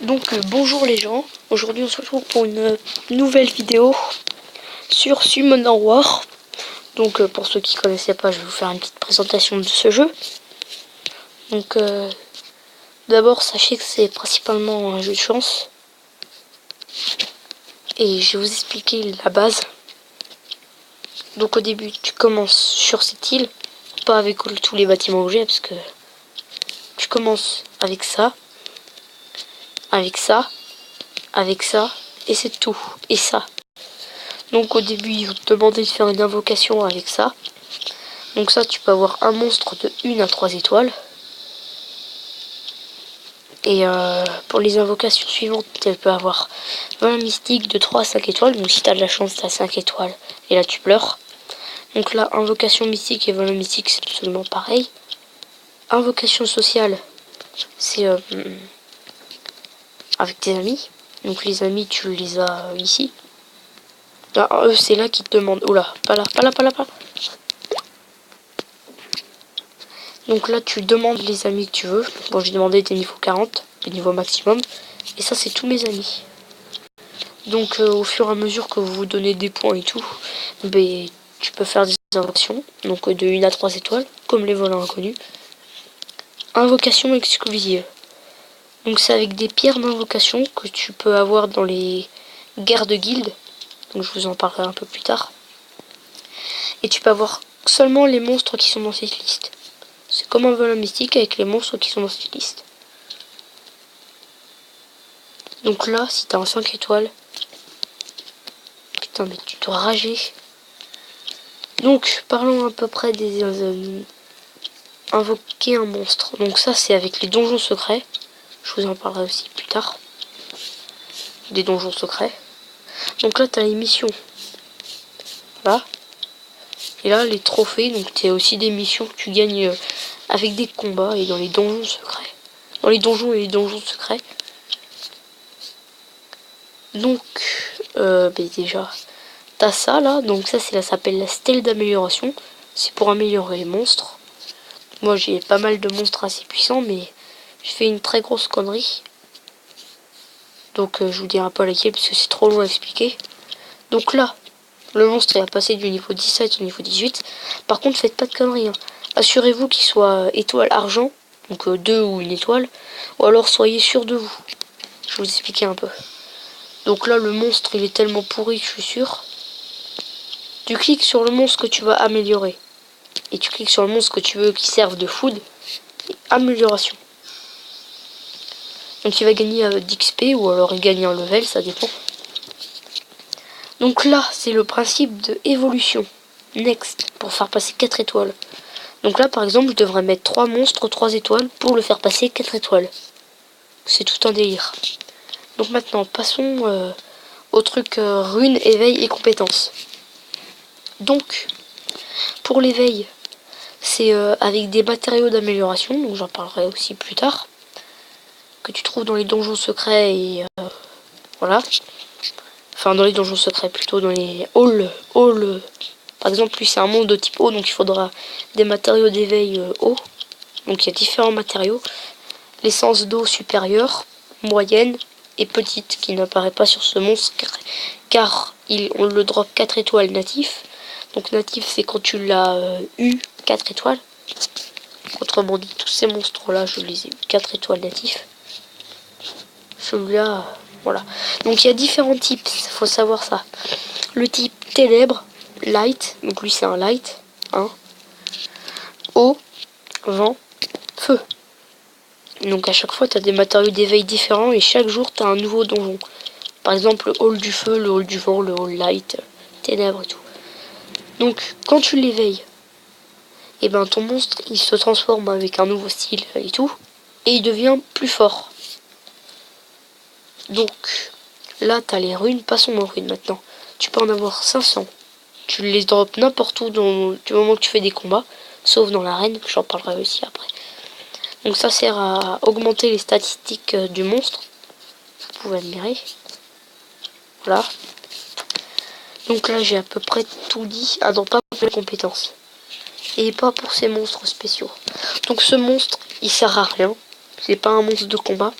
Donc bonjour les gens, aujourd'hui on se retrouve pour une nouvelle vidéo sur Summon War. Donc pour ceux qui ne connaissaient pas, je vais vous faire une petite présentation de ce jeu. Donc d'abord sachez que c'est principalement un jeu de chance. Et je vais vous expliquer la base. Donc au début tu commences sur cette île, pas avec tous les bâtiments objets parce que tu commences avec ça, avec ça, avec ça, et c'est tout, et ça. Donc au début ils vont te demander de faire une invocation avec ça. Donc ça tu peux avoir un monstre de 1 à 3 étoiles. Et pour les invocations suivantes, tu peux avoir 20 mystiques de 3 à 5 étoiles. Donc si tu as de la chance, tu as 5 étoiles. Et là tu pleures. Donc là, invocation mystique et volant mystique, c'est absolument pareil. Invocation sociale, c'est avec tes amis. Donc les amis, tu les as ici. Ah, eux, c'est là qu'ils te demandent. Oula, pas là, pas là, pas là, pas là. Donc là, tu demandes les amis que tu veux. Bon, j'ai demandé des niveaux 40, des niveaux maximum. Et ça, c'est tous mes amis. Donc au fur et à mesure que vous vous donnez des points et tout, ben, tu peux faire des invocations. Donc de 1 à 3 étoiles, comme les volants inconnus. Invocation exclusive. Donc c'est avec des pierres d'invocation que tu peux avoir dans les guerres de guildes. Donc je vous en parlerai un peu plus tard. Et tu peux avoir seulement les monstres qui sont dans cette liste. C'est comme un volant mystique avec les monstres qui sont dans cette liste. Donc là, si t'as un 5 étoiles... Putain, mais tu dois rager. Donc, parlons à peu près des... invoquer un monstre. Donc ça, c'est avec les donjons secrets. Je vous en parlerai aussi plus tard. Des donjons secrets. Donc là, t'as les missions. Là. Et là, les trophées. Donc t'as aussi des missions que tu gagnes avec des combats et dans les donjons secrets. Dans les donjons et les donjons secrets. Donc, déjà, t'as ça là. Donc ça s'appelle la stèle d'amélioration. C'est pour améliorer les monstres. Moi j'ai pas mal de monstres assez puissants, mais j'ai fait une très grosse connerie. Donc je vous dirai pas laquelle parce que c'est trop long à expliquer. Donc là, le monstre il a passé du niveau 17 au niveau 18. Par contre, faites pas de conneries. Hein. Assurez-vous qu'il soit étoile argent, donc 2 ou 1 étoile, ou alors soyez sûr de vous. Je vais vous expliquer un peu. Donc là, le monstre il est tellement pourri, je suis sûr. Tu cliques sur le monstre que tu vas améliorer. Et tu cliques sur le monstre que tu veux qui serve de food. Et amélioration. Donc il va gagner d'XP ou alors il gagne un level, ça dépend. Donc là, c'est le principe de évolution. Next, pour faire passer 4 étoiles. Donc là, par exemple, je devrais mettre 3 monstres 3 étoiles pour le faire passer 4 étoiles. C'est tout un délire. Donc maintenant, passons au truc rune, éveil et compétences. Donc, pour l'éveil, c'est avec des matériaux d'amélioration, donc j'en parlerai aussi plus tard, que tu trouves dans les donjons secrets et voilà. Enfin, dans les donjons secrets, plutôt dans les halls. Par exemple, lui c'est un monde de type eau, donc il faudra des matériaux d'éveil eau. Donc il y a différents matériaux. L'essence d'eau supérieure, moyenne et petite, qui n'apparaît pas sur ce monstre, car on le drop 4 étoiles natif. Donc natif, c'est quand tu l'as eu 4 étoiles. Autrement dit, tous ces monstres-là, je les ai eu 4 étoiles natifs. Celui-là, voilà. Donc il y a différents types, il faut savoir ça. Le type ténèbres, light, donc lui c'est un light. Hein. Eau, vent, feu. Donc à chaque fois tu as des matériaux d'éveil différents et chaque jour tu as un nouveau donjon. Par exemple le hall du feu, le hall du vent, le hall light, ténèbres et tout. Donc quand tu l'éveilles, et ben ton monstre il se transforme avec un nouveau style et tout. Et il devient plus fort. Donc là t'as les runes, passons aux runes maintenant. Tu peux en avoir 500. Tu les drops n'importe où du moment que tu fais des combats, sauf dans l'arène, j'en parlerai aussi après. Donc ça sert à augmenter les statistiques du monstre. Vous pouvez admirer. Voilà. Donc là j'ai à peu près tout dit. Ah non, pas pour les compétences. Et pas pour ces monstres spéciaux. Donc ce monstre, il sert à rien. C'est pas un monstre de combat.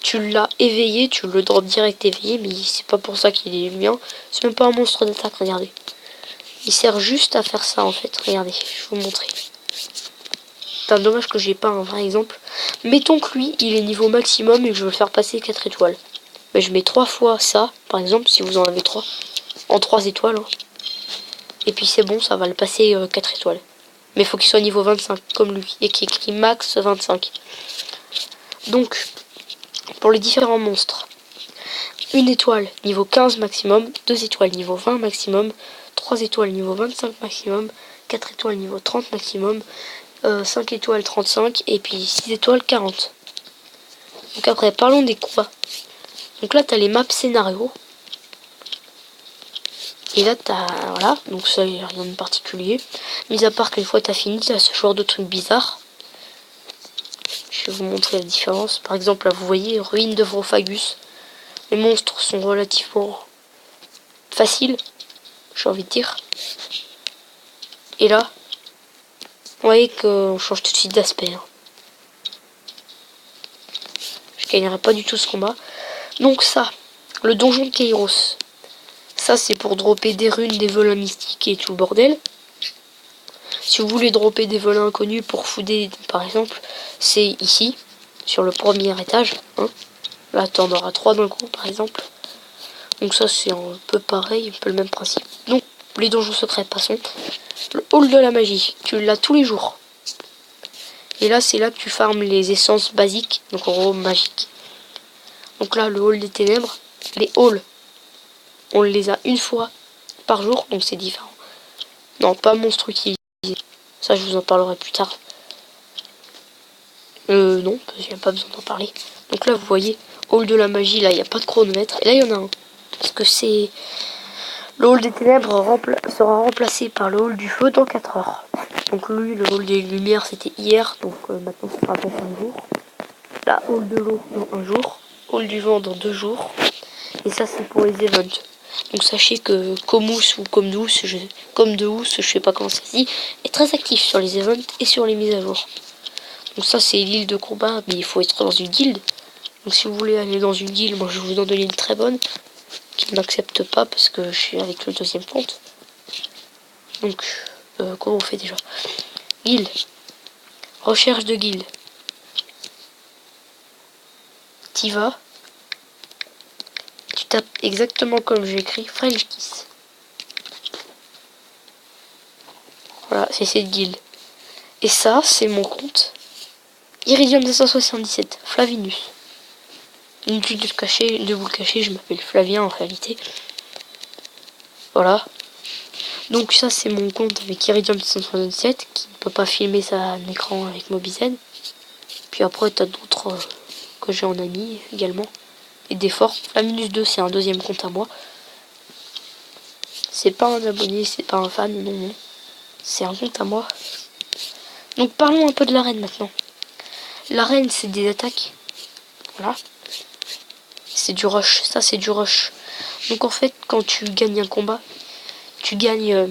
tu l'as éveillé, tu le drop direct éveillé, mais c'est pas pour ça qu'il est bien. C'est même pas un monstre d'attaque, regardez. Il sert juste à faire ça en fait, regardez, je vais vous montrer. C'est un dommage que j'ai pas un vrai exemple. Mettons que lui, il est niveau maximum et que je veux le faire passer 4 étoiles. Mais je mets 3 fois ça, par exemple, si vous en avez 3. En 3 étoiles. Hein. Et puis c'est bon, ça va le passer 4 étoiles. Mais il faut qu'il soit niveau 25, comme lui. Et qu'il écrit max 25. Donc, pour les différents monstres. 1 étoile niveau 15 maximum. 2 étoiles niveau 20 maximum. 3 étoiles niveau 25 maximum. 4 étoiles niveau 30 maximum. 5 étoiles 35 et puis 6 étoiles 40. Donc après parlons des combats. Donc là tu as les maps scénario. Et là t'as voilà, donc ça y a rien de particulier. Mis à part qu'une fois t'as fini, t'as ce genre de trucs bizarres. Je vais vous montrer la différence. Par exemple là vous voyez ruine de Vrophagus. Les monstres sont relativement faciles, j'ai envie de dire. Et là, vous voyez qu'on change tout de suite d'aspect. Hein. Je gagnerai pas du tout ce combat. Donc ça, le donjon de Kairos. Ça c'est pour dropper des runes, des volins mystiques et tout le bordel. Si vous voulez dropper des volins inconnus pour fouder par exemple, c'est ici, sur le premier étage. Hein. Là t'en auras 3 d'un coup par exemple. Donc ça c'est un peu pareil, un peu le même principe. Donc les donjons secrets, passons. Le hall de la magie, tu l'as tous les jours. Et là c'est là que tu farmes les essences basiques, donc en gros magiques. Donc là le hall des ténèbres, les halls, on les a une fois par jour, donc c'est différent. Non, pas monstre utilisé. Ça je vous en parlerai plus tard. Non, parce qu'il n'y a pas besoin d'en parler. Donc là vous voyez, hall de la magie, là il n'y a pas de chronomètre. Et là il y en a un. Parce que c'est... Le hall des ténèbres sera remplacé par le hall du feu dans 4 heures. Donc lui, le hall des lumières, c'était hier, donc maintenant ça sera dans 5 jours. La hall de l'eau dans 1 jour. Hall du vent dans 2 jours. Et ça, c'est pour les events. Donc sachez que Comous ou Comdeus, je sais pas comment ça se dit, est très actif sur les events et sur les mises à jour. Donc ça, c'est l'île de combat, mais il faut être dans une guilde. Donc si vous voulez aller dans une guilde, moi je vais vous en donner une très bonne. Qui ne m'accepte pas parce que je suis avec le deuxième compte. Donc, comment on fait déjà? Guild. Recherche de guild. T'y vas. Tu tapes exactement comme j'ai écrit French Kiss. Voilà, c'est cette guilde. Et ça, c'est mon compte. Iridium 277, Flavinus. Inutile de vous le cacher, je m'appelle Flavien en réalité. Voilà. Donc ça c'est mon compte avec Iridium 277 qui ne peut pas filmer son écran avec Mobizen. Puis après t'as d'autres que j'ai en ami également. Et des forts. Flaminus 2 c'est un deuxième compte à moi. C'est pas un abonné, c'est pas un fan, non, non. C'est un compte à moi. Donc parlons un peu de l'arène maintenant. L'arène c'est des attaques. Voilà. C'est du rush, ça c'est du rush. Donc en fait quand tu gagnes un combat, tu gagnes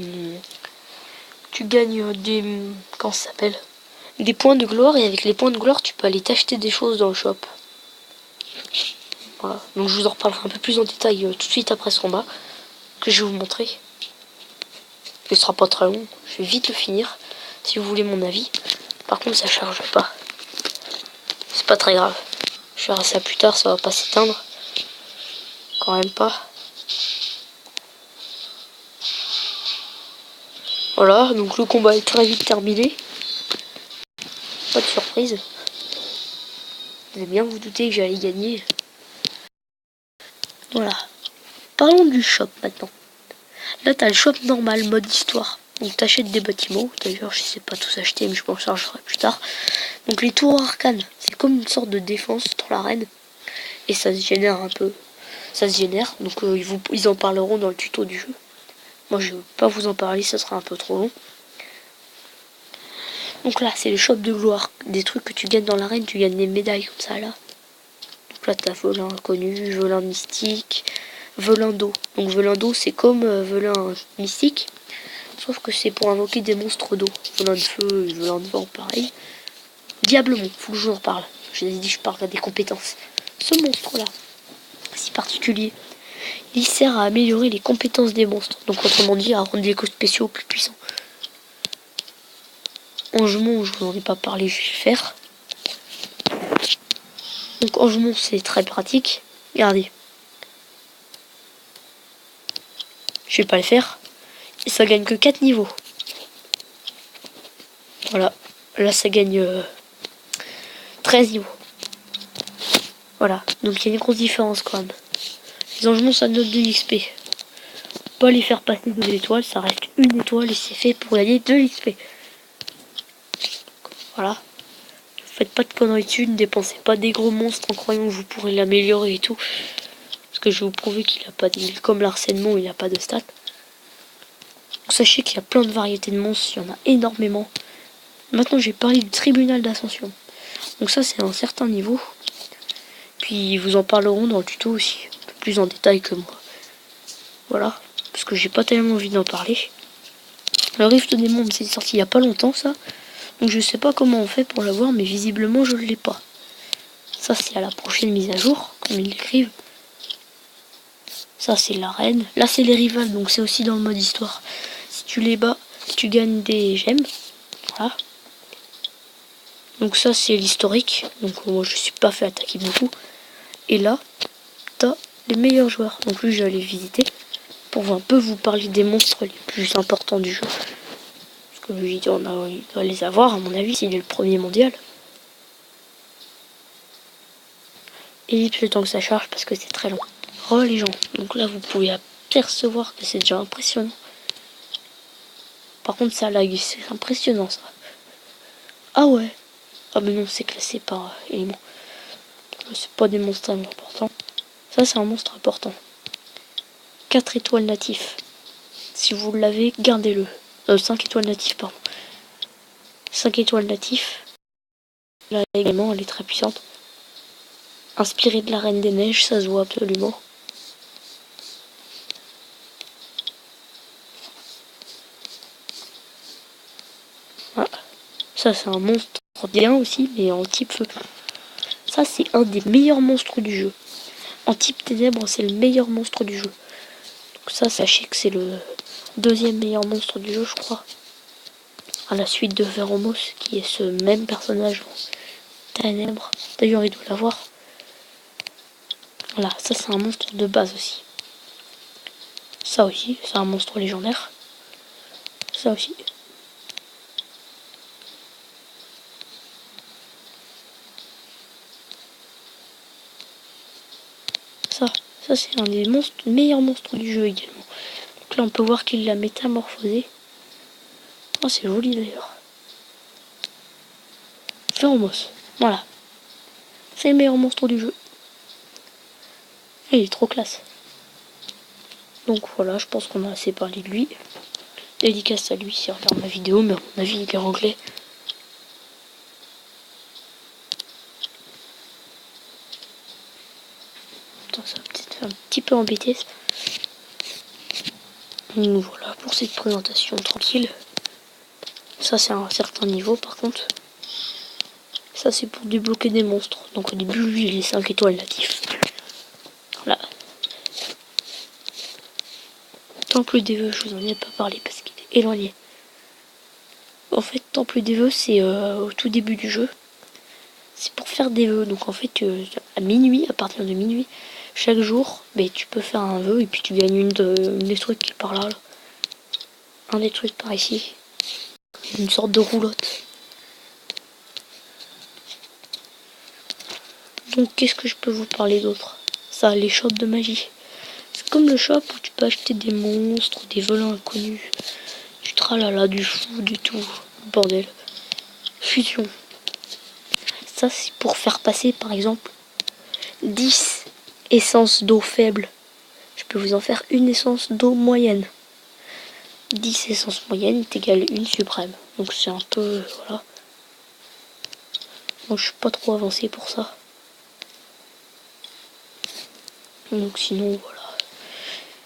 des... comment ça s'appelle? Des points de gloire, et avec les points de gloire tu peux aller t'acheter des choses dans le shop. Voilà, donc je vous en reparlerai un peu plus en détail tout de suite après ce combat, que je vais vous montrer. Il sera pas très long, je vais vite le finir, si vous voulez mon avis. Par contre ça charge pas. C'est pas très grave. Je verrai ça plus tard, ça va pas s'éteindre. Quand même pas. Voilà, donc le combat est très vite terminé. Pas de surprise. Vous avez bien vous douter que j'allais gagner. Voilà. Parlons du shop maintenant. Là t'as le shop normal, mode histoire. Donc t'achètes des bâtiments. D'ailleurs je sais pas tous acheter mais je m'en chargerai plus tard. Donc les tours arcanes, c'est comme une sorte de défense dans l'arène. Et ça se génère un peu. Ça se génère. Donc ils en parleront dans le tuto du jeu. Moi je vais pas vous en parler, ça sera un peu trop long. Donc là c'est le shop de gloire. Des trucs que tu gagnes dans l'arène, tu gagnes des médailles comme ça là. Donc là t'as velin inconnu, velin mystique, velin d'eau. Donc velin d'eau c'est comme velin mystique. Sauf que c'est pour invoquer des monstres d'eau. Velin de feu et velin de vent pareil. Diablemont, faut que je vous en parle. Je vous ai dit je parle à des compétences. ce monstre-là, si particulier, il sert à améliorer les compétences des monstres. Donc autrement dit, à rendre les coups spéciaux plus puissants. Angement, je vous en ai pas parlé, je vais le faire. Donc Angement, c'est très pratique. Regardez. Je vais pas le faire. Et ça gagne que 4 niveaux. Voilà. Là, ça gagne 13 niveaux. Voilà. Donc il y a une grosse différence quand même. Les engements, ça note de l'XP. Pas les faire passer 2 étoiles, ça reste 1 étoile et c'est fait pour gagner 2 XP. Voilà. Faites pas de conneries dessus, ne dépensez pas des gros monstres en croyant que vous pourrez l'améliorer et tout. Parce que je vais vous prouver qu'il a pas de... Comme l'harcèlement, il n'a pas de stats. Donc sachez qu'il y a plein de variétés de monstres, il y en a énormément. Maintenant, je vais parler du tribunal d'ascension. Donc ça, c'est à un certain niveau. Puis ils vous en parleront dans le tuto aussi, un peu plus en détail que moi. Voilà, parce que j'ai pas tellement envie d'en parler. Le Rift des Mondes, c'est sorti il y a pas longtemps ça. Donc je sais pas comment on fait pour l'avoir, mais visiblement je l'ai pas. Ça c'est à la prochaine mise à jour, comme ils l'écrivent. Ça c'est l'arène. Là c'est les rivales, donc c'est aussi dans le mode histoire. Si tu les bats, tu gagnes des gemmes. Voilà. Donc ça c'est l'historique. Donc moi je suis pas fait attaquer beaucoup. Et là, t'as les meilleurs joueurs. Donc lui je vais aller visiter pour un peu vous parler des monstres les plus importants du jeu. Parce que lui il doit les avoir à mon avis s'il est le premier mondial. Ellipse le temps que ça charge parce que c'est très long. Oh les gens, donc là vous pouvez apercevoir que c'est déjà impressionnant. Par contre ça lag, c'est impressionnant ça. Ah ouais. Ah mais non, c'est classé par élément. C'est pas des monstres importants. Ça c'est un monstre important. 4 étoiles natifs. Si vous l'avez, gardez-le. 5 étoiles natifs, pardon. 5 étoiles natifs. Là également, elle est très puissante. Inspirée de la Reine des Neiges, ça se voit absolument. Voilà. Ça c'est un monstre bien aussi, mais en type feu. Ça c'est un des meilleurs monstres du jeu. En type ténèbres, c'est le meilleur monstre du jeu. Donc ça, sachez que c'est le deuxième meilleur monstre du jeu, je crois. À la suite de Veromos, qui est ce même personnage en ténèbres. D'ailleurs, il doit l'avoir. Voilà, ça c'est un monstre de base aussi. Ça aussi, c'est un monstre légendaire. Ça aussi. Ça c'est un des meilleurs monstres du jeu également. Donc là on peut voir qu'il l'a métamorphosé. Oh c'est joli d'ailleurs. Feromos, voilà. C'est le meilleur monstre du jeu. Et il est trop classe. Donc voilà, je pense qu'on a assez parlé de lui. Dédicace à lui s'il regarde ma vidéo, mais à mon avis il est anglais. Attends, ça va peut-être faire un petit peu embêter. Donc voilà pour cette présentation tranquille. Ça c'est un certain niveau par contre. Ça c'est pour débloquer des monstres. Donc au début lui il est 5 étoiles natifs. Voilà. Temple des vœux, je vous en ai pas parlé parce qu'il est éloigné. En fait Temple des vœux c'est au tout début du jeu. C'est pour faire des vœux. Donc en fait à minuit, à partir de minuit, chaque jour, tu peux faire un vœu et puis tu gagnes une des trucs qui est par là. Un des trucs par ici. Une sorte de roulotte. Donc qu'est-ce que je peux vous parler d'autre? Ça, les shops de magie. C'est comme le shop où tu peux acheter des monstres, des volants inconnus, du tralala, du fou, du tout. Bordel. Fusion. Ça c'est pour faire passer par exemple 10 essences d'eau faibles. Je peux vous en faire une essence d'eau moyenne. 10 essences moyennes est égal à une suprême. Donc c'est un peu... voilà. Moi je suis pas trop avancé pour ça. Donc sinon voilà.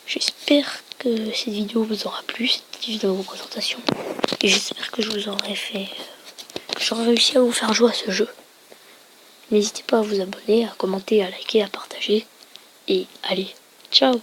J'espère que cette vidéo vous aura plu, cette vidéo de présentation. Et j'espère que je vous aurai fait... que j'aurai réussi à vous faire jouer à ce jeu. N'hésitez pas à vous abonner, à commenter, à liker, à partager. Et allez, ciao!